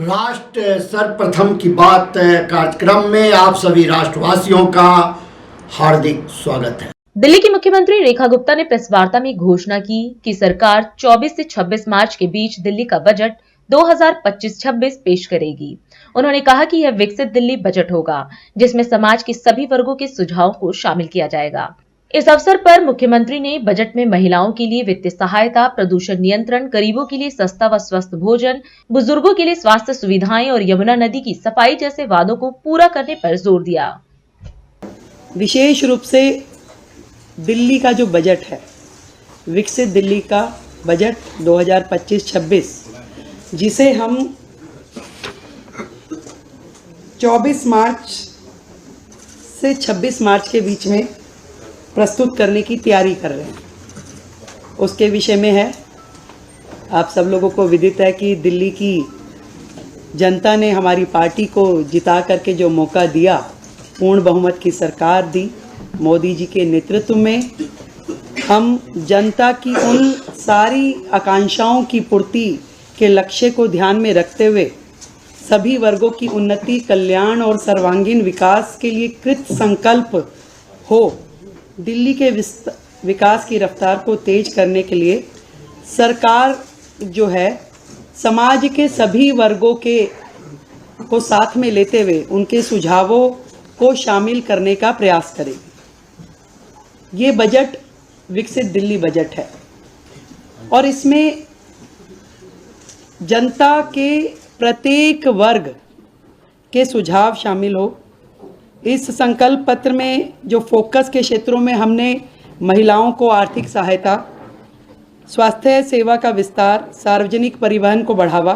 राष्ट्र सर्वप्रथम की बात कार्यक्रम में आप सभी राष्ट्रवासियों का हार्दिक स्वागत है। दिल्ली की मुख्यमंत्री रेखा गुप्ता ने प्रेस वार्ता में घोषणा की कि सरकार 24 से 26 मार्च के बीच दिल्ली का बजट 2025-26 पेश करेगी। उन्होंने कहा कि यह विकसित दिल्ली बजट होगा, जिसमें समाज के सभी वर्गों के सुझावों को शामिल किया जाएगा। इस अवसर पर मुख्यमंत्री ने बजट में महिलाओं के लिए वित्तीय सहायता, प्रदूषण नियंत्रण, गरीबों के लिए सस्ता व स्वस्थ भोजन, बुजुर्गों के लिए स्वास्थ्य सुविधाएं और यमुना नदी की सफाई जैसे वादों को पूरा करने पर जोर दिया। विशेष रूप से दिल्ली का जो बजट है, विकसित दिल्ली का बजट 2025-26, जिसे हम 24 मार्च से 26 मार्च के बीच में प्रस्तुत करने की तैयारी कर रहे हैं, उसके विषय में है। आप सब लोगों को विदित है कि दिल्ली की जनता ने हमारी पार्टी को जिता करके जो मौका दिया, पूर्ण बहुमत की सरकार दी मोदी जी के नेतृत्व में, हम जनता की उन सारी आकांक्षाओं की पूर्ति के लक्ष्य को ध्यान में रखते हुए सभी वर्गों की उन्नति, कल्याण और सर्वांगीण विकास के लिए कृत संकल्प हो दिल्ली के विकास की रफ्तार को तेज करने के लिए सरकार जो है समाज के सभी वर्गों को साथ में लेते हुए उनके सुझावों को शामिल करने का प्रयास करेगी। ये बजट विकसित दिल्ली बजट है और इसमें जनता के प्रत्येक वर्ग के सुझाव शामिल हो। इस संकल्प पत्र में जो फोकस के क्षेत्रों में हमने महिलाओं को आर्थिक सहायता, स्वास्थ्य सेवा का विस्तार, सार्वजनिक परिवहन को बढ़ावा,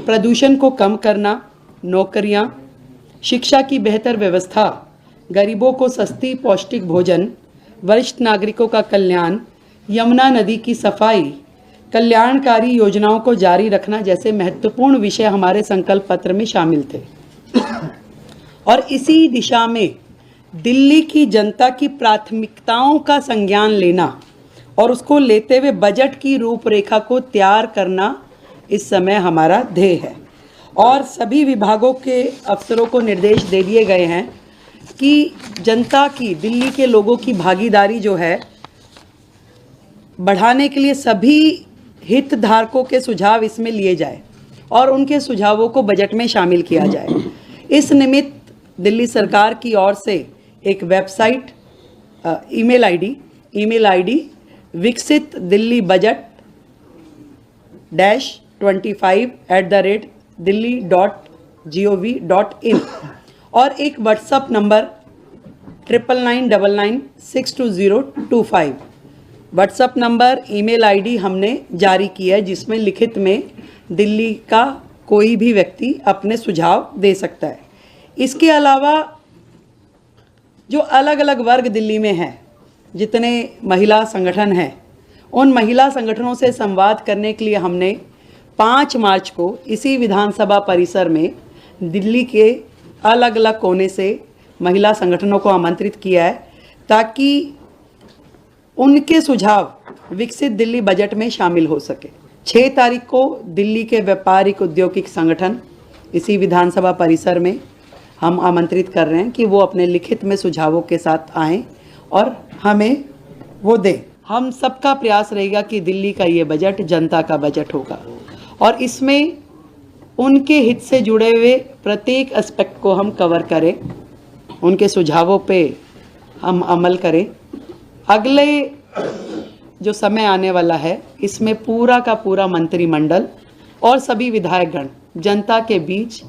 प्रदूषण को कम करना, नौकरियां, शिक्षा की बेहतर व्यवस्था, गरीबों को सस्ती पौष्टिक भोजन, वरिष्ठ नागरिकों का कल्याण, यमुना नदी की सफाई, कल्याणकारी योजनाओं को जारी रखना जैसे महत्वपूर्ण विषय हमारे संकल्प पत्र में शामिल थे। और इसी दिशा में दिल्ली की जनता की प्राथमिकताओं का संज्ञान लेना और उसको लेते हुए बजट की रूपरेखा को तैयार करना इस समय हमारा ध्येय है। और सभी विभागों के अफसरों को निर्देश दे दिए गए हैं कि जनता की, दिल्ली के लोगों की भागीदारी जो है बढ़ाने के लिए सभी हितधारकों के सुझाव इसमें लिए जाए और उनके सुझावों को बजट में शामिल किया जाए। इस निमित्त दिल्ली सरकार की ओर से एक वेबसाइट, ईमेल आईडी विकसित दिल्ली बजट -25@delhi.gov.in और एक WhatsApp number 9999962025 WhatsApp number, email ID हमने जारी की है, जिसमें लिखित में दिल्ली का कोई भी व्यक्ति अपने सुझाव दे सकता है। इसके अलावा जो अलग अलग वर्ग दिल्ली में हैं, जितने महिला संगठन हैं, उन महिला संगठनों से संवाद करने के लिए हमने 5 मार्च को इसी विधानसभा परिसर में दिल्ली के अलग अलग कोने से महिला संगठनों को आमंत्रित किया है, ताकि उनके सुझाव विकसित दिल्ली बजट में शामिल हो सके। 6 तारीख को दिल्ली के व्यापारिक औद्योगिक संगठन इसी विधानसभा परिसर में हम आमंत्रित कर रहे हैं कि वो अपने लिखित में सुझावों के साथ आएं और हमें वो दें। हम सबका प्रयास रहेगा कि दिल्ली का ये बजट जनता का बजट होगा और इसमें उनके हित से जुड़े हुए प्रत्येक एस्पेक्ट को हम कवर करें, उनके सुझावों पे हम अमल करें। अगले जो समय आने वाला है, इसमें पूरा का पूरा मंत्रिमंडल और सभी विधायकगण जनता के बीच,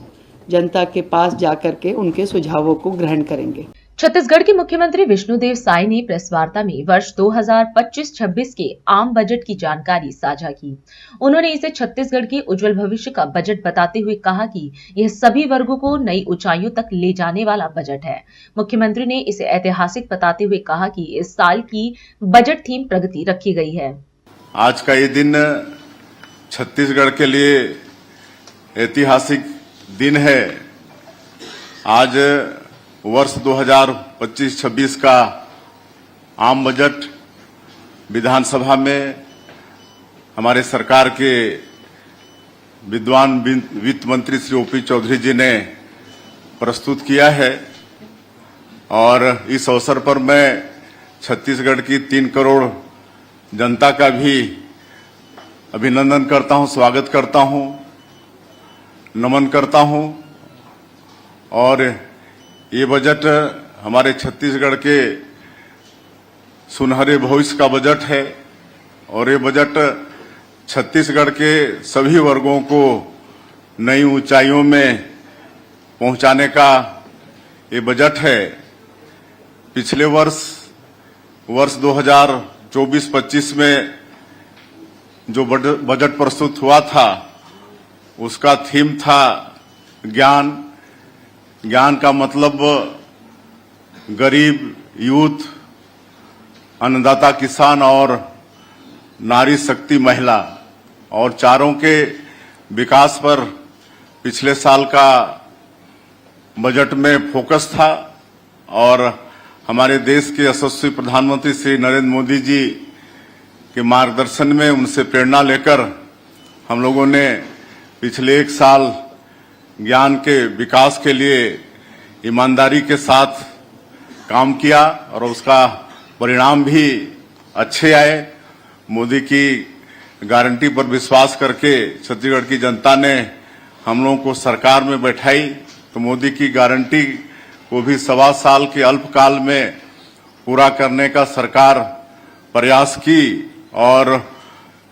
जनता के पास जाकर के उनके सुझावों को ग्रहण करेंगे। छत्तीसगढ़ के मुख्यमंत्री विष्णुदेव साय ने प्रेस वार्ता में वर्ष 2025-26 के आम बजट की जानकारी साझा की। उन्होंने इसे छत्तीसगढ़ के उज्जवल भविष्य का बजट बताते हुए कहा कि यह सभी वर्गों को नई ऊंचाइयों तक ले जाने वाला बजट है। मुख्यमंत्री ने इसे ऐतिहासिक बताते हुए कहा कि इस साल की बजट थीम प्रगति रखी गई है। आज का ये दिन छत्तीसगढ़ के लिए ऐतिहासिक दिन है। आज वर्ष 2025-26 का आम बजट विधानसभा में हमारे सरकार के विद्वान वित्त मंत्री श्री ओपी चौधरी जी ने प्रस्तुत किया है और इस अवसर पर मैं छत्तीसगढ़ की 3 करोड़ जनता का भी अभिनंदन करता हूं, स्वागत करता हूं, नमन करता हूं। और ये बजट हमारे छत्तीसगढ़ के सुनहरे भविष्य का बजट है और ये बजट छत्तीसगढ़ के सभी वर्गों को नई ऊंचाइयों में पहुंचाने का ये बजट है। पिछले वर्ष 2024-25 में जो बजट प्रस्तुत हुआ था उसका थीम था ज्ञान। ज्ञान का मतलब गरीब, यूथ, अन्नदाता किसान और नारी शक्ति महिला, और चारों के विकास पर पिछले साल का बजट में फोकस था। और हमारे देश के यशस्वी प्रधानमंत्री श्री नरेंद्र मोदी जी के मार्गदर्शन में उनसे प्रेरणा लेकर हम लोगों ने पिछले 1 साल ज्ञान के विकास के लिए ईमानदारी के साथ काम किया और उसका परिणाम भी अच्छे आए। मोदी की गारंटी पर विश्वास करके छत्तीसगढ़ की जनता ने हम लोगों को सरकार में बैठाई, तो मोदी की गारंटी को भी 1.25 साल के अल्पकाल में पूरा करने का सरकार प्रयास की। और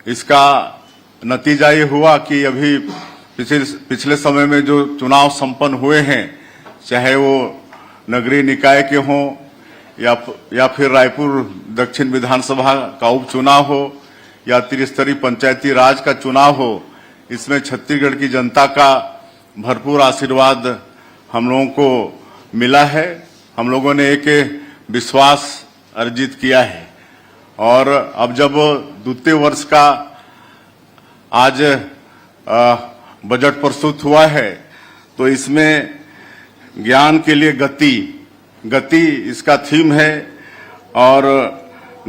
इसका नतीजा ये हुआ कि अभी पिछले समय में जो चुनाव संपन्न हुए हैं, चाहे वो नगरीय निकाय के हों या फिर रायपुर दक्षिण विधानसभा का उपचुनाव हो या त्रिस्तरीय पंचायती राज का चुनाव हो, इसमें छत्तीसगढ़ की जनता का भरपूर आशीर्वाद हम लोगों को मिला है। हम लोगों ने एक विश्वास अर्जित किया है और अब जब द्वितीय वर्ष का आज बजट प्रस्तुत हुआ है तो इसमें ज्ञान के लिए गति इसका थीम है। और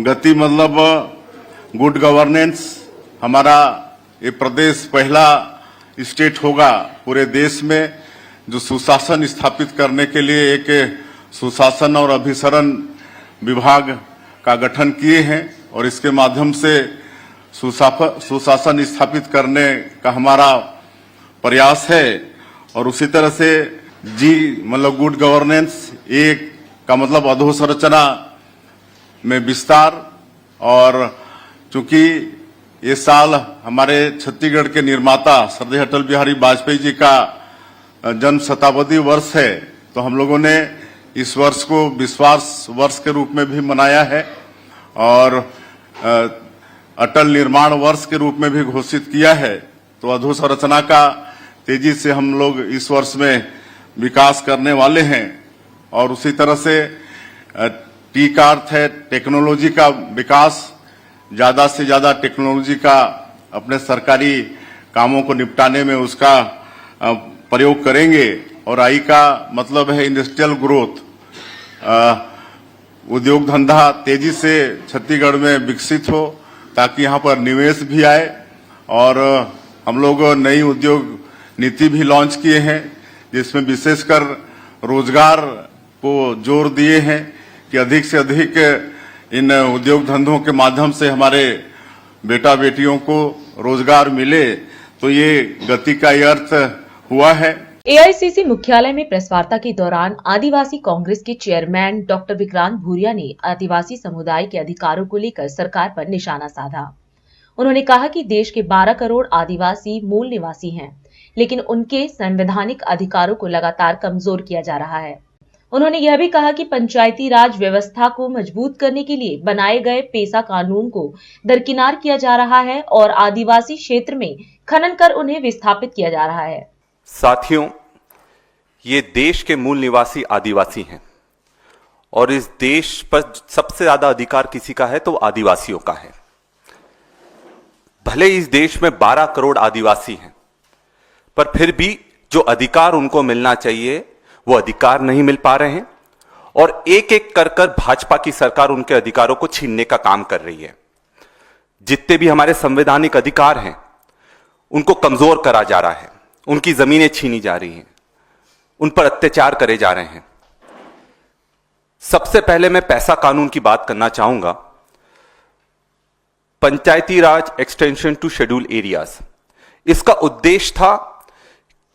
गति मतलब गुड गवर्नेंस। हमारा ये प्रदेश पहला स्टेट होगा पूरे देश में जो सुशासन स्थापित करने के लिए एक सुशासन और अभिसरण विभाग का गठन किए हैं और इसके माध्यम से सुशासन स्थापित करने का हमारा प्रयास है। और उसी तरह से जी मतलब गुड गवर्नेंस, एक का मतलब अधोसंरचना में विस्तार। और चूंकि ये साल हमारे छत्तीसगढ़ के निर्माता श्रद्धेय अटल बिहारी वाजपेयी जी का जन्म शताब्दी वर्ष है, तो हम लोगों ने इस वर्ष को विश्वास वर्ष के रूप में भी मनाया है और अटल निर्माण वर्ष के रूप में भी घोषित किया है। तो अधोसंरचना का तेजी से हम लोग इस वर्ष में विकास करने वाले हैं। और उसी तरह से टी का अर्थ है टेक्नोलॉजी का विकास। ज्यादा से ज्यादा टेक्नोलॉजी का अपने सरकारी कामों को निपटाने में उसका प्रयोग करेंगे। और आई का मतलब है इंडस्ट्रियल ग्रोथ, उद्योग धंधा तेजी से छत्तीसगढ़ में विकसित हो ताकि यहाँ पर निवेश भी आए। और हम लोग नई उद्योग नीति भी लॉन्च किए हैं जिसमें विशेषकर रोजगार को जोर दिए हैं कि अधिक से अधिक इन उद्योग धंधों के माध्यम से हमारे बेटा बेटियों को रोजगार मिले। तो ये गति का ये अर्थ हुआ है। एआईसीसी मुख्यालय में प्रेस वार्ता के दौरान आदिवासी कांग्रेस के चेयरमैन डॉक्टर विक्रांत भूरिया ने आदिवासी समुदाय के अधिकारों को लेकर सरकार पर निशाना साधा। उन्होंने कहा कि देश के 12 करोड़ आदिवासी मूल निवासी हैं, लेकिन उनके संवैधानिक अधिकारों को लगातार कमजोर किया जा रहा है। उन्होंने यह भी कहा कि पंचायती राज व्यवस्था को मजबूत करने के लिए बनाए गए पेसा कानून को दरकिनार किया जा रहा है और आदिवासी क्षेत्र में खनन कर उन्हें विस्थापित किया जा रहा है। साथियों, ये देश के मूल निवासी आदिवासी हैं और इस देश पर सबसे ज्यादा अधिकार किसी का है तो आदिवासियों का है। भले इस देश में 12 करोड़ आदिवासी हैं, पर फिर भी जो अधिकार उनको मिलना चाहिए वो अधिकार नहीं मिल पा रहे हैं और एक एक कर भाजपा की सरकार उनके अधिकारों को छीनने का काम कर रही है। जितने भी हमारे संवैधानिक अधिकार हैं उनको कमजोर करा जा रहा है, उनकी जमीनें छीनी जा रही हैं, उन पर अत्याचार करे जा रहे हैं। सबसे पहले मैं पैसा कानून की बात करना चाहूंगा। पंचायती राज एक्सटेंशन टू शेड्यूल एरियाज, इसका उद्देश्य था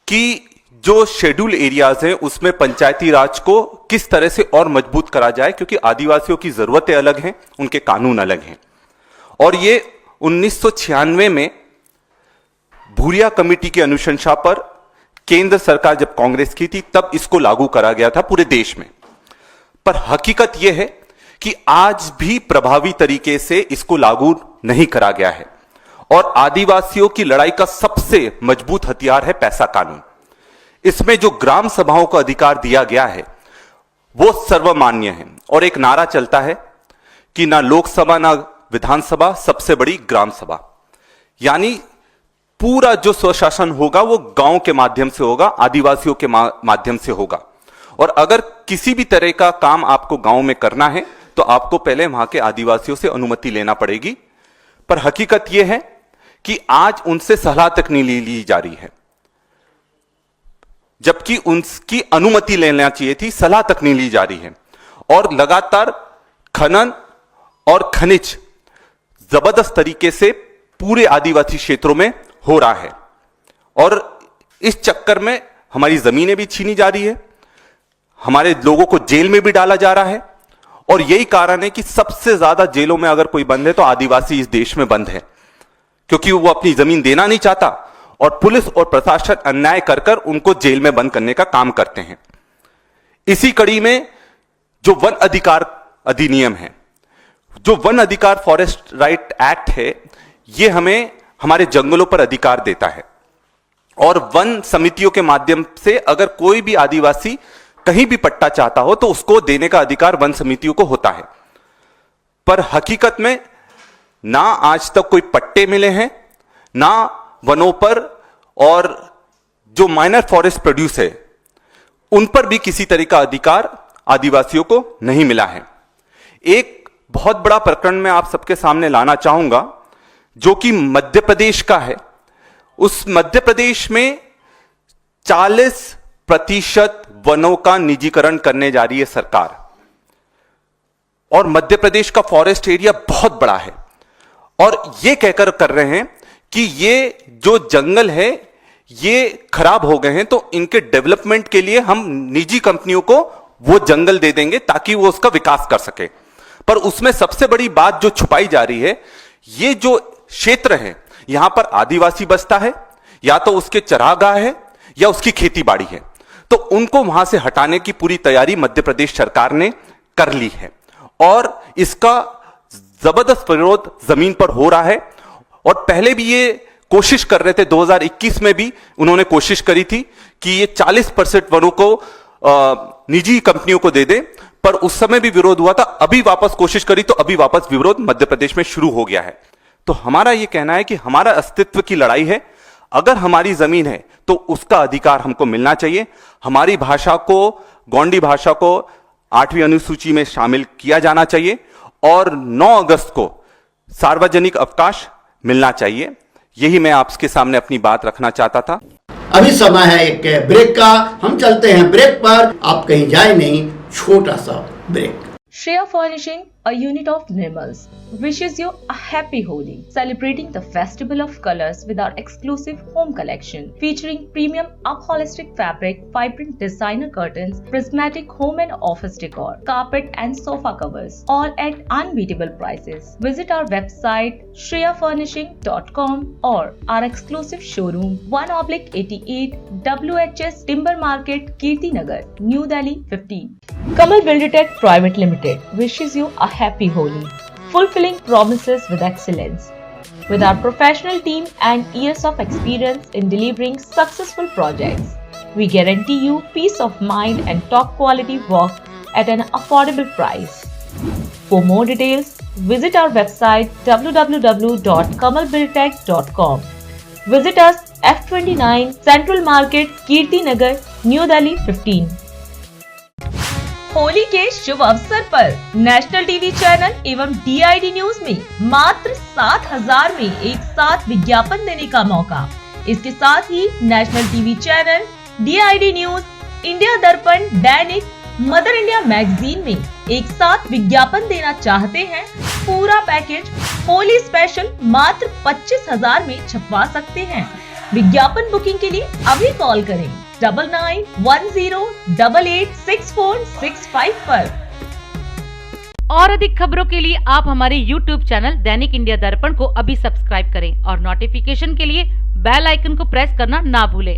कि जो शेड्यूल एरियाज हैं उसमें पंचायती राज को किस तरह से और मजबूत करा जाए, क्योंकि आदिवासियों की जरूरतें अलग हैं, उनके कानून अलग हैं। और ये 1996 में भूरिया कमेटी की अनुशंसा पर केंद्र सरकार जब कांग्रेस की थी तब इसको लागू करा गया था पूरे देश में। पर हकीकत यह है कि आज भी प्रभावी तरीके से इसको लागू नहीं करा गया है। और आदिवासियों की लड़ाई का सबसे मजबूत हथियार है पैसा कानून। इसमें जो ग्राम सभाओं का अधिकार दिया गया है वो सर्वमान्य है, और एक नारा चलता है कि ना लोकसभा ना विधानसभा, सबसे बड़ी ग्राम सभा। यानी पूरा जो स्वशासन होगा वो गांव के माध्यम से होगा, आदिवासियों के माध्यम से होगा। और अगर किसी भी तरह का काम आपको गांव में करना है तो आपको पहले वहां के आदिवासियों से अनुमति लेना पड़ेगी। पर हकीकत यह है कि आज उनसे सलाह तक नहीं ली जा रही है, जबकि उनकी अनुमति लेना चाहिए थी, सलाह तक नहीं ली जा रही है। और लगातार खनन और खनिज जबरदस्त तरीके से पूरे आदिवासी क्षेत्रों में हो रहा है, और इस चक्कर में हमारी जमीनें भी छीनी जा रही है, हमारे लोगों को जेल में भी डाला जा रहा है। और यही कारण है कि सबसे ज्यादा जेलों में अगर कोई बंद है तो आदिवासी इस देश में बंद है, क्योंकि वो अपनी जमीन देना नहीं चाहता और पुलिस और प्रशासन अन्याय कर कर उनको जेल में बंद करने का काम करते हैं। इसी कड़ी में जो वन अधिकार अधिनियम है, जो वन अधिकार फॉरेस्ट राइट एक्ट है, ये हमें हमारे जंगलों पर अधिकार देता है। और वन समितियों के माध्यम से अगर कोई भी आदिवासी कहीं भी पट्टा चाहता हो तो उसको देने का अधिकार वन समितियों को होता है। पर हकीकत में ना आज तक कोई पट्टे मिले हैं, ना वनों पर, और जो माइनर फॉरेस्ट प्रोड्यूस है उन पर भी किसी तरह का अधिकार आदिवासियों को नहीं मिला है। एक बहुत बड़ा प्रकरण मैं आप सबके सामने लाना चाहूंगा जो कि मध्य प्रदेश का है। उस मध्य प्रदेश में 40% वनों का निजीकरण करने जा रही है सरकार, और मध्य प्रदेश का फॉरेस्ट एरिया बहुत बड़ा है, और यह कहकर कर रहे हैं कि ये जो जंगल है ये खराब हो गए हैं तो इनके डेवलपमेंट के लिए हम निजी कंपनियों को वो जंगल दे देंगे ताकि वो उसका विकास कर सके। पर उसमें सबसे बड़ी बात जो छुपाई जा रही है, ये जो क्षेत्र है यहां पर आदिवासी बसता है, या तो उसके चरागाह है या उसकी खेती बाड़ी है, तो उनको वहां से हटाने की पूरी तैयारी मध्य प्रदेश सरकार ने कर ली है। और इसका जबरदस्त विरोध जमीन पर हो रहा है, और पहले भी ये कोशिश कर रहे थे, 2021 में भी उन्होंने कोशिश करी थी कि ये 40% वनों को निजी कंपनियों को दे दे, पर उस समय भी विरोध हुआ था। अभी वापस कोशिश करी तो अभी वापस विरोध मध्य प्रदेश में शुरू हो गया है। तो हमारा ये कहना है कि हमारा अस्तित्व की लड़ाई है। अगर हमारी जमीन है तो उसका अधिकार हमको मिलना चाहिए। हमारी भाषा को, गोंडी भाषा को 8वीं अनुसूची में शामिल किया जाना चाहिए, और 9 अगस्त को सार्वजनिक अवकाश मिलना चाहिए। यही मैं आपके सामने अपनी बात रखना चाहता था। अभी समय है एक ब्रेक का, हम चलते हैं ब्रेक पर, आप कहीं जाए नहीं, छोटा सा break. Shreya Furnishing, a unit of Nirmals, wishes you a happy Holi, celebrating the festival of colors with our exclusive home collection featuring premium upholstered fabric, vibrant designer curtains, prismatic home and office decor, carpet and sofa covers, all at unbeatable prices. Visit our website shreyafurnishing.com or our exclusive showroom 1/88 WHS Timber Market, Kirti Nagar, New Delhi 15. Kamal Buildertech Private Limited wishes you a happy Holi, fulfilling promises with excellence. With our professional team and years of experience in delivering successful projects, we guarantee you peace of mind and top quality work at an affordable price. For more details, visit our website www.kamalbuildertech.com. Visit us F29 Central Market, Kirti Nagar, New Delhi 15. Holi के शुभ अवसर पर national TV channel एवं DID news में मात्र 7,000 में एक साथ विज्ञापन देने का मौका। इसके साथ ही national TV channel, DID news, India Darpan, Dainik, mother India magazine में एक साथ विज्ञापन देना चाहते हैं? पूरा पैकेज होली स्पेशल मात्र 25,000 में छपवा सकते हैं। विज्ञापन बुकिंग के लिए अभी कॉल करें 9910886465 पर। और अधिक खबरों के लिए आप हमारे YouTube चैनल दैनिक इंडिया दर्पण को अभी सब्सक्राइब करें और नोटिफिकेशन के लिए बेल आइकन को प्रेस करना ना भूलें।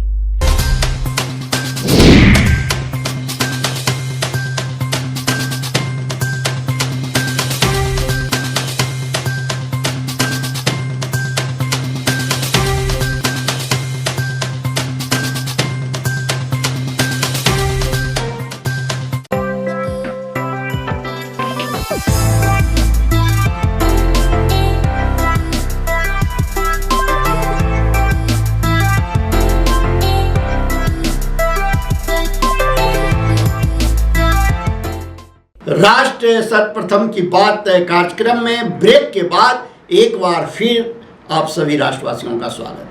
राष्ट्र सर्वप्रथम की बात कार्यक्रम में ब्रेक के बाद एक बार फिर आप सभी राष्ट्रवासियों का स्वागत है।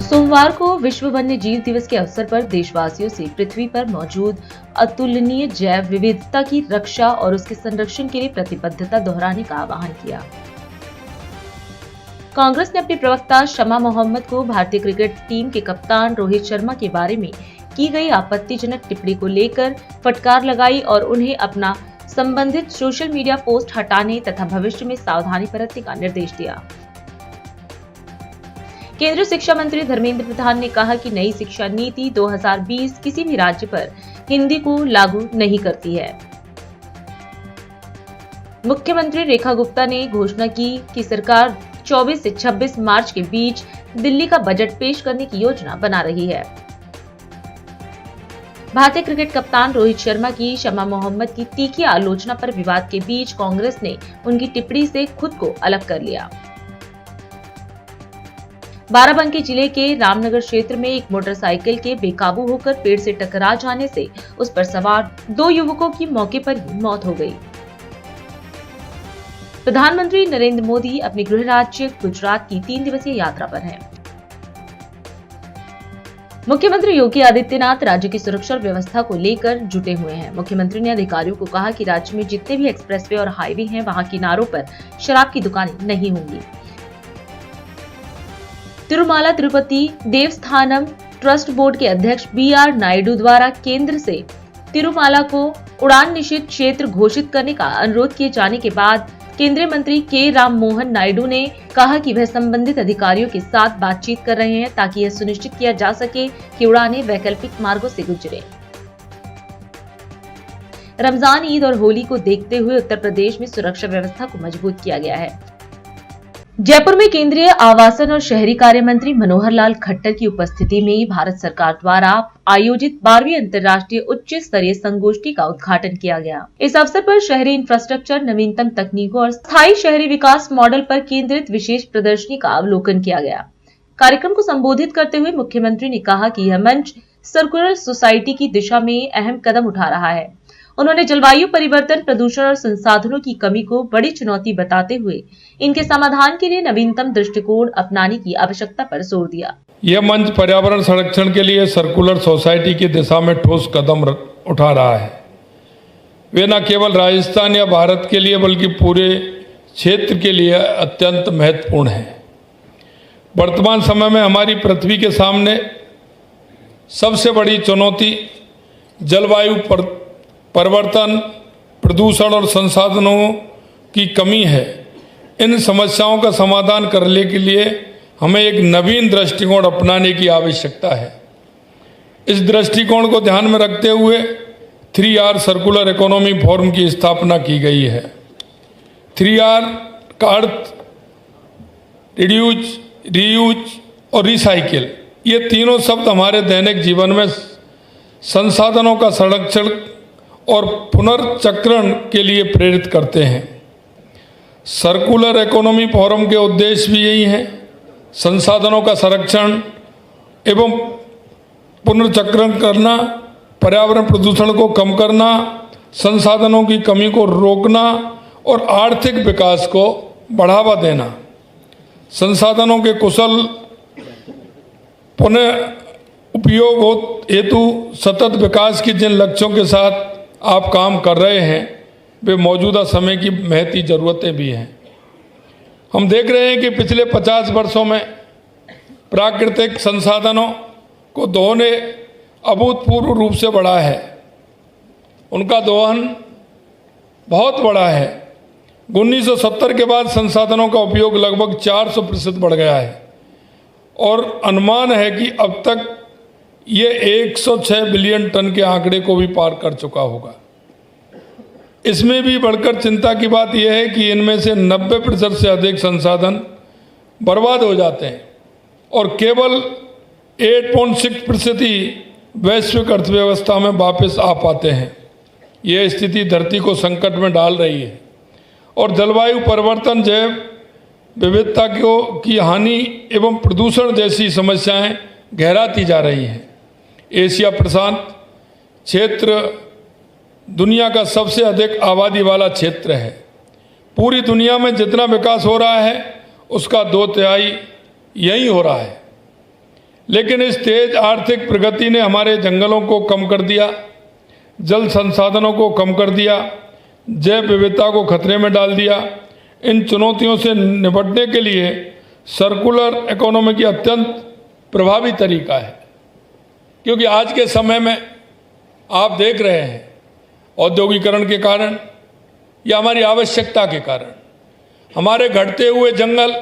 सोमवार को विश्व वन्य जीव दिवस के अवसर पर देशवासियों से पृथ्वी पर मौजूद अतुलनीय जैव विविधता की रक्षा और उसके संरक्षण के लिए प्रतिबद्धता दोहराने का आह्वान किया। कांग्रेस ने अपने प्रवक्ता शमा मोहम्मद को भारतीय क्रिकेट टीम के कप्तान रोहित शर्मा के बारे में की गई आपत्तिजनक टिप्पणी को लेकर फटकार लगाई और उन्हें अपना संबंधित सोशल मीडिया पोस्ट हटाने तथा भविष्य में सावधानी बरतने का निर्देश दिया। केंद्रीय शिक्षा मंत्री धर्मेंद्र प्रधान ने कहा कि नई शिक्षा नीति 2020 किसी भी राज्य पर हिंदी को लागू नहीं करती है। मुख्यमंत्री रेखा गुप्ता ने घोषणा की कि सरकार 24 से 26 मार्च के बीच दिल्ली का बजट पेश करने की योजना बना रही है। भारतीय क्रिकेट कप्तान रोहित शर्मा की शमा मोहम्मद की तीखी आलोचना पर विवाद के बीच कांग्रेस ने उनकी टिप्पणी से खुद को अलग कर लिया। बाराबंकी जिले के रामनगर क्षेत्र में एक मोटरसाइकिल के बेकाबू होकर पेड़ से टकरा जाने से उस पर सवार 2 युवकों की मौके पर ही मौत हो गई। प्रधानमंत्री नरेंद्र मोदी अपने गृह राज्य गुजरात की 3 दिवसीय यात्रा पर हैं। मुख्यमंत्री योगी आदित्यनाथ राज्य की सुरक्षा और व्यवस्था को लेकर जुटे हुए हैं। मुख्यमंत्री ने अधिकारियों को कहा कि राज्य में जितने भी एक्सप्रेसवे और हाईवे हैं, वहां किनारों पर शराब की दुकानें नहीं होंगी। तिरुमाला तिरुपति देवस्थानम ट्रस्ट बोर्ड के अध्यक्ष BR नायडू द्वारा केंद्र से तिरुमाला को उड़ान निषिद्ध क्षेत्र घोषित करने का अनुरोध किए जाने के बाद केंद्रीय मंत्री के राम मोहन नायडू ने कहा कि वह संबंधित अधिकारियों के साथ बातचीत कर रहे हैं ताकि यह सुनिश्चित किया जा सके कि उड़ानें वैकल्पिक मार्गों से गुजरें। रमजान, ईद और होली को देखते हुए उत्तर प्रदेश में सुरक्षा व्यवस्था को मजबूत किया गया है। जयपुर में केंद्रीय आवासन और शहरी कार्य मंत्री मनोहर लाल खट्टर की उपस्थिति में भारत सरकार द्वारा आयोजित 12वीं अंतर्राष्ट्रीय उच्च स्तरीय संगोष्ठी का उद्घाटन किया गया। इस अवसर पर शहरी इंफ्रास्ट्रक्चर, नवीनतम तकनीकों और स्थायी शहरी विकास मॉडल पर केंद्रित विशेष प्रदर्शनी का अवलोकन किया गया। कार्यक्रम को संबोधित करते हुए मुख्यमंत्री ने कहा कि यह मंच सर्कुलर सोसाइटी की दिशा में अहम कदम उठा रहा है। उन्होंने जलवायु परिवर्तन, प्रदूषण और संसाधनों की कमी को बड़ी चुनौती बताते हुए इनके समाधान के लिए नवीनतम दृष्टिकोण अपनाने की आवश्यकता पर जोर दिया। यह मंच पर्यावरण संरक्षण के लिए सर्कुलर सोसाइटी की दिशा में ठोस कदम उठा रहा है। वे न केवल राजस्थान या भारत के लिए बल्कि पूरे क्षेत्र के लिए अत्यंत महत्वपूर्ण है। वर्तमान समय में हमारी पृथ्वी के सामने सबसे बड़ी चुनौती जलवायु परिवर्तन, प्रदूषण और संसाधनों की कमी है। इन समस्याओं का समाधान करने के लिए हमें एक नवीन दृष्टिकोण अपनाने की आवश्यकता है। इस दृष्टिकोण को ध्यान में रखते हुए 3R सर्कुलर इकोनॉमी फोरम की स्थापना की गई है। 3R का अर्थ रिड्यूस, रीयूज और रिसाइकिल, ये तीनों शब्द हमारे दैनिक जीवन में संसाधनों का संरक्षण और पुनर्चक्रण के लिए प्रेरित करते हैं। सर्कुलर इकोनॉमी फोरम के उद्देश्य भी यही हैं, संसाधनों का संरक्षण एवं पुनर्चक्रण करना, पर्यावरण प्रदूषण को कम करना, संसाधनों की कमी को रोकना और आर्थिक विकास को बढ़ावा देना। संसाधनों के कुशल पुनः उपयोग हेतु सतत विकास की जिन लक्ष्यों के साथ आप काम कर रहे हैं वे मौजूदा समय की महती ज़रूरतें भी हैं। हम देख रहे हैं कि पिछले 50 वर्षों में प्राकृतिक संसाधनों को दोहन ने अभूतपूर्व रूप से बढ़ा है। उनका दोहन बहुत बड़ा है। 1970 के बाद संसाधनों का उपयोग लगभग 400% बढ़ गया है और अनुमान है कि अब तक ये 106 बिलियन टन के आंकड़े को भी पार कर चुका होगा। इसमें भी बढ़कर चिंता की बात यह है कि इनमें से 90% से अधिक संसाधन बर्बाद हो जाते हैं और केवल 8.6% ही वैश्विक अर्थव्यवस्था में वापस आ पाते हैं। यह स्थिति धरती को संकट में डाल रही है और जलवायु परिवर्तन, जैव विविधता की हानि एवं प्रदूषण जैसी समस्याएं गहराती जा रही हैं। एशिया प्रशांत क्षेत्र दुनिया का सबसे अधिक आबादी वाला क्षेत्र है। पूरी दुनिया में जितना विकास हो रहा है उसका 2/3 यहीं हो रहा है। लेकिन इस तेज आर्थिक प्रगति ने हमारे जंगलों को कम कर दिया, जल संसाधनों को कम कर दिया, जैव विविधता को खतरे में डाल दिया। इन चुनौतियों से निपटने के लिए सर्कुलर इकोनॉमी की अत्यंत प्रभावी तरीका है, क्योंकि आज के समय में आप देख रहे हैं औद्योगिकरण के कारण या हमारी आवश्यकता के कारण हमारे घटते हुए जंगल,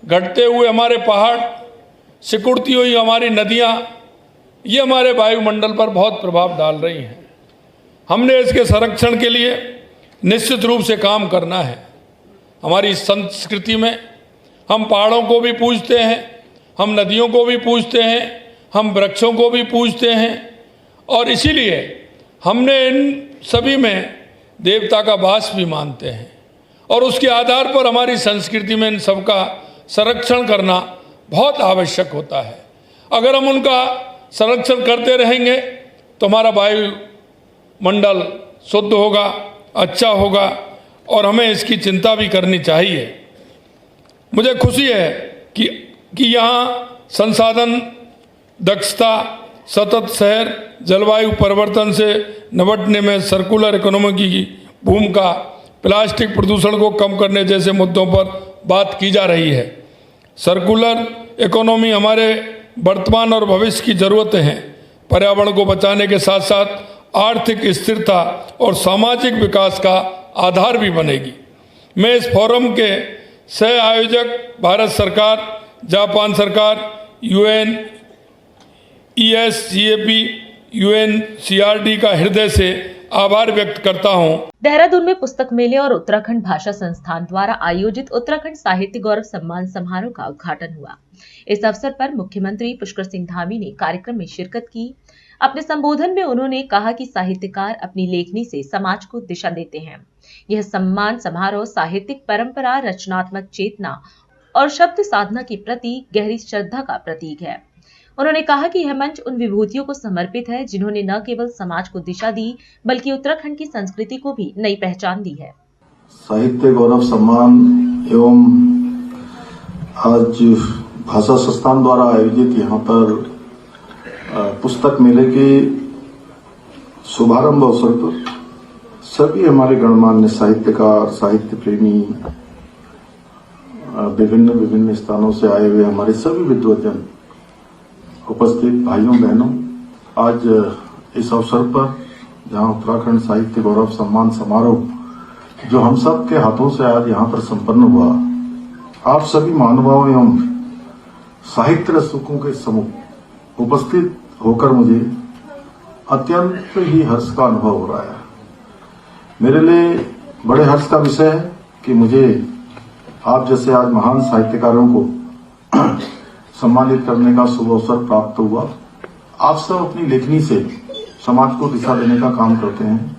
घटते हुए हमारे पहाड़, सिकुड़ती हुई हमारी नदियाँ, ये हमारे वायुमंडल पर बहुत प्रभाव डाल रही हैं। हमने इसके संरक्षण के लिए निश्चित रूप से काम करना है। हमारी संस्कृति में हम पहाड़ों को भी पूजते हैं, हम नदियों को भी पूजते हैं, हम वृक्षों को भी पूजते हैं और इसीलिए हमने इन सभी में देवता का वास भी मानते हैं और उसके आधार पर हमारी संस्कृति में इन सब का संरक्षण करना बहुत आवश्यक होता है। अगर हम उनका संरक्षण करते रहेंगे तो हमारा वायुमंडल शुद्ध होगा, अच्छा होगा और हमें इसकी चिंता भी करनी चाहिए। मुझे खुशी है कि यहाँ संसाधन दक्षता, सतत शहर, जलवायु परिवर्तन से निपटने में सर्कुलर इकोनॉमी की भूमिका, प्लास्टिक प्रदूषण को कम करने जैसे मुद्दों पर बात की जा रही है। सर्कुलर इकोनॉमी हमारे वर्तमान और भविष्य की ज़रूरतें हैं। पर्यावरण को बचाने के साथ साथ आर्थिक स्थिरता और सामाजिक विकास का आधार भी बनेगी। मैं इस फोरम के सह आयोजक भारत सरकार, जापान सरकार, UNESCAP, UNCRD का हृदय से आभार व्यक्त करता हूं। देहरादून में पुस्तक मेले और उत्तराखंड भाषा संस्थान द्वारा आयोजित उत्तराखंड साहित्य गौरव सम्मान समारोह का उद्घाटन हुआ। इस अवसर पर मुख्यमंत्री पुष्कर सिंह धामी ने कार्यक्रम में शिरकत की। अपने संबोधन में उन्होंने कहा कि साहित्यकार अपनी लेखनी से समाज को दिशा देते हैं। यह सम्मान समारोह साहित्यिक परंपरा, रचनात्मक चेतना और शब्द साधना के प्रति गहरी श्रद्धा का प्रतीक है। उन्होंने कहा कि यह मंच उन विभूतियों को समर्पित है जिन्होंने न केवल समाज को दिशा दी बल्कि उत्तराखंड की संस्कृति को भी नई पहचान दी है। साहित्य गौरव सम्मान एवं आज भाषा संस्थान द्वारा आयोजित यहाँ पर पुस्तक मेले के शुभारंभ अवसर पर सभी हमारे गणमान्य साहित्यकार, साहित्य प्रेमी, विभिन्न स्थानों से आए हुए हमारे सभी विद्वजन, उपस्थित भाइयों बहनों, आज इस अवसर पर जहां उत्तराखंड साहित्य गौरव सम्मान समारोह जो हम सब के हाथों से आज यहां पर संपन्न हुआ, आप सभी महानुभावों एवं साहित्य रसिकों के समूह उपस्थित होकर मुझे अत्यंत ही हर्ष का अनुभव हो रहा है। मेरे लिए बड़े हर्ष का विषय है कि मुझे आप जैसे आज महान साहित्यकारों को सम्मानित करने का शुभ अवसर प्राप्त हुआ। आप सब अपनी लेखनी से समाज को दिशा देने का काम करते हैं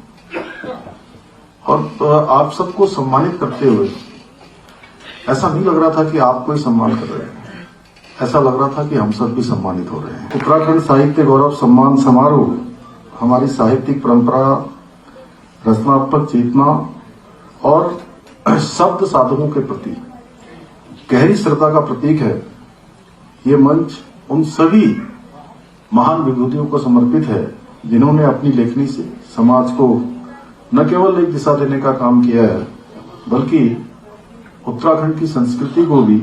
और आप सबको सम्मानित करते हुए ऐसा नहीं लग रहा था कि आपको ही सम्मान कर रहे हैं, ऐसा लग रहा था कि हम सब भी सम्मानित हो रहे हैं। उत्तराखंड साहित्य गौरव सम्मान समारोह हमारी साहित्यिक परंपरा, रचनात्मक चेतना और शब्द साधकों के प्रति गहरी श्रद्धा का प्रतीक है। ये मंच उन सभी महान विभूतियों को समर्पित है जिन्होंने अपनी लेखनी से समाज को न केवल एक दिशा देने का काम किया है, बल्कि उत्तराखंड की संस्कृति को भी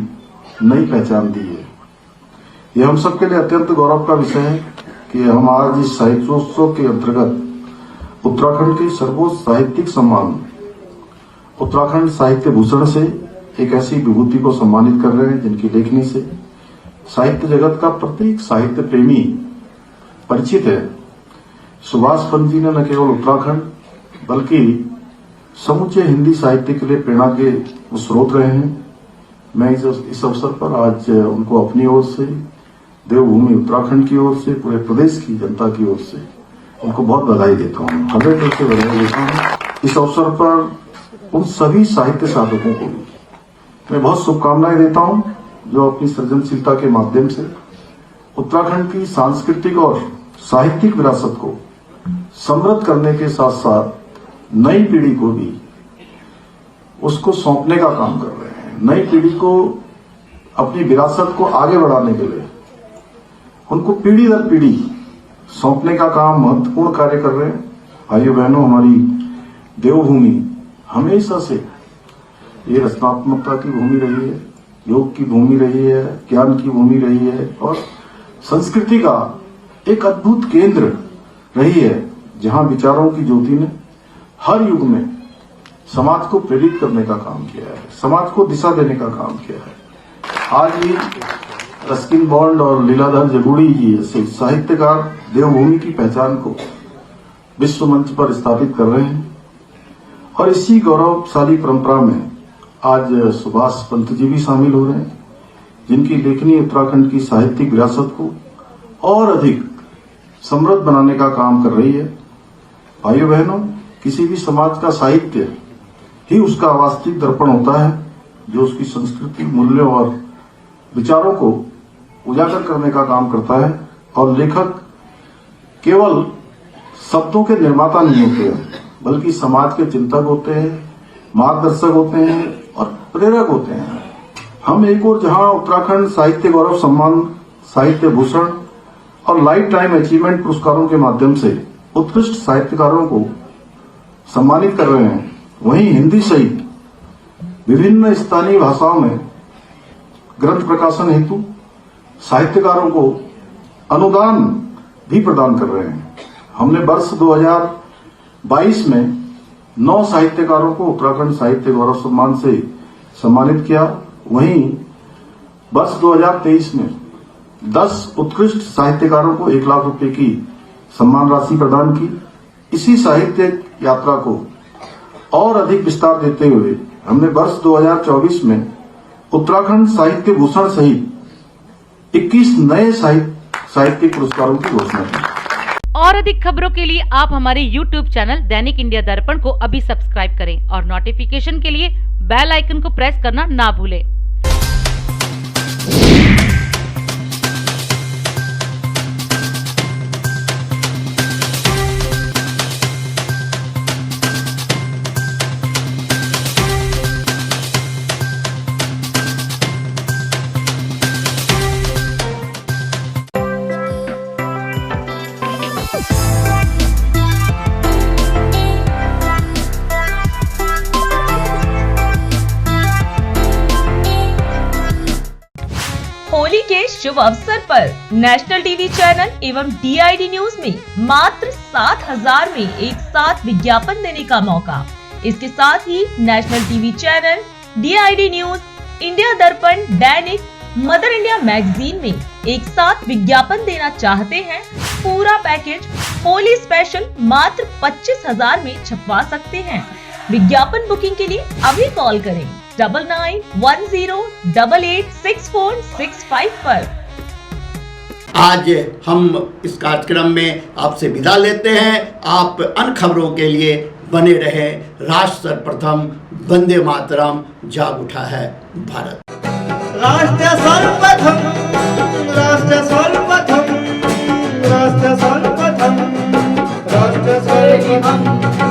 नई पहचान दी है। यह हम सबके लिए अत्यंत गौरव का विषय है कि हम आज इस साहित्योत्सव के अंतर्गत उत्तराखंड के सर्वोच्च साहित्यिक सम्मान उत्तराखंड साहित्य भूषण से एक ऐसी विभूति को सम्मानित कर रहे हैं जिनकी लेखनी से साहित्य जगत का प्रत्येक साहित्य प्रेमी परिचित है। सुभाष पंत जी ने न केवल उत्तराखंड बल्कि समूचे हिंदी साहित्य के लिए प्रेरणा के स्रोत रहे हैं। मैं इस अवसर पर आज उनको अपनी ओर से, देवभूमि उत्तराखंड की ओर से, पूरे प्रदेश की जनता की ओर से उनको बहुत बधाई देता हूँ, हृदय दिल से बधाई देता हूँ। इस अवसर पर उन सभी साहित्य साधकों को भी मैं बहुत शुभकामनाएं देता हूँ जो अपनी सृजनशीलता के माध्यम से उत्तराखंड की सांस्कृतिक और साहित्यिक विरासत को समृद्ध करने के साथ साथ नई पीढ़ी को भी उसको सौंपने का काम कर रहे हैं। नई पीढ़ी को अपनी विरासत को आगे बढ़ाने के लिए उनको पीढ़ी दर पीढ़ी सौंपने का काम महत्वपूर्ण कार्य कर रहे हैं। भाइयों बहनों, हमारी देवभूमि हमेशा से ये रचनात्मकता की भूमि रही है, योग की भूमि रही है, ज्ञान की भूमि रही है और संस्कृति का एक अद्भुत केंद्र रही है, जहां विचारों की ज्योति ने हर युग में समाज को प्रेरित करने का काम किया है, समाज को दिशा देने का काम किया है। आज भी रस्किन बॉन्ड और लीलाधर जगुड़ी जी जैसे साहित्यकार देवभूमि की पहचान को विश्व मंच पर स्थापित कर रहे हैं और इसी गौरवशाली परंपरा में आज सुभाष पंत जी भी शामिल हो रहे हैं, जिनकी लेखनी उत्तराखंड की साहित्यिक विरासत को और अधिक समृद्ध बनाने का काम कर रही है। भाइयों बहनों, किसी भी समाज का साहित्य ही उसका वास्तविक दर्पण होता है जो उसकी संस्कृति, मूल्यों और विचारों को उजागर करने का काम करता है। और लेखक केवल शब्दों के निर्माता नहीं होते हैं, बल्कि समाज के चिंतक होते हैं, मार्गदर्शक होते हैं और प्रेरक होते हैं। हम एक और जहां उत्तराखंड साहित्य गौरव सम्मान, साहित्य भूषण और लाइफ टाइम अचीवमेंट पुरस्कारों के माध्यम से उत्कृष्ट साहित्यकारों को सम्मानित कर रहे हैं, वहीं हिंदी सहित विभिन्न स्थानीय भाषाओं में ग्रंथ प्रकाशन हेतु साहित्यकारों को अनुदान भी प्रदान कर रहे हैं। हमने वर्ष 2022 में 9 साहित्यकारों को उत्तराखंड साहित्य गौरव सम्मान से सम्मानित किया। वहीं वर्ष 2023 में 10 उत्कृष्ट साहित्यकारों को 1 लाख रुपए की सम्मान राशि प्रदान की। इसी साहित्य यात्रा को और अधिक विस्तार देते हुए हमने वर्ष 2024 में उत्तराखंड साहित्य भूषण सहित 21 नए साहित्यिक पुरस्कारों की घोषणा की। और अधिक खबरों के लिए आप हमारे YouTube चैनल दैनिक इंडिया दर्पण को अभी सब्सक्राइब करें और नोटिफिकेशन के लिए बेल आइकन को प्रेस करना ना भूलें। होली के शुभ अवसर पर नेशनल टीवी चैनल एवं DID न्यूज में मात्र 7,000 में एक साथ विज्ञापन देने का मौका। इसके साथ ही national TV channel, DID news, India Darpan, Dainik, mother India magazine में एक साथ विज्ञापन देना चाहते हैं? पूरा पैकेज होली स्पेशल मात्र 25,000 में छपवा सकते हैं। विज्ञापन बुकिंग के लिए अभी कॉल करें 9910886465 पर। आज हम इस कार्यक्रम में आपसे विदा लेते हैं। आप अन्य खबरों के लिए बने रहे। राष्ट्र सर्वप्रथम, वंदे मातरम, जाग उठा है भारत। राष्ट्र सर्वप्रथम, राष्ट्र सर्वप्रथम, राष्ट्र सर्वप्रथम, राष्ट्र सर्वप्रथम।